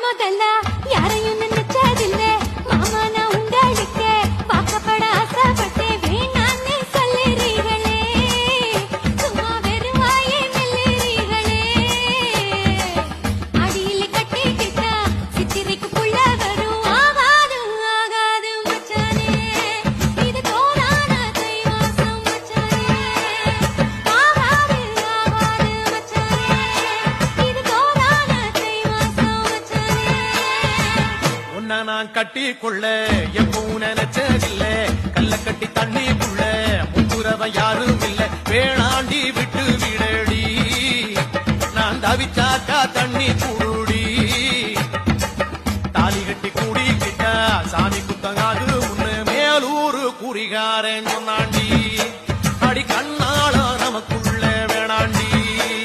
முதல்ல யாரையும் நினைச்சதில்ல மாமா நான் உங்களுக்கு வாக்கப்பட ஆசைப்பட்டேன் வேணான்னு சொல்லுறீங்களே சும்மா வெறுவாயே மெல்லுறீங்களே அடியில் கட்டிக்கிட்டா சித்திரைக்கு புள்ள வரும் ஆகாது ஆகாது மச்சானே இது தோதான கைவாசம் மச்சானே ஆகாது ஆகாது மச்சானே இது தோதான கைவாசம் மச்சானே உன்னை நான் கட்டிக்கொள்ள எப்பவும் நினைச்சதில்ல கல்ல கட்டி தண்ணிக்குள்ள முத்துறவ யாரும் இல்ல வேணாண்டி விட்டு விடடி நான் தவிச்சாக்கா தண்ணி கூட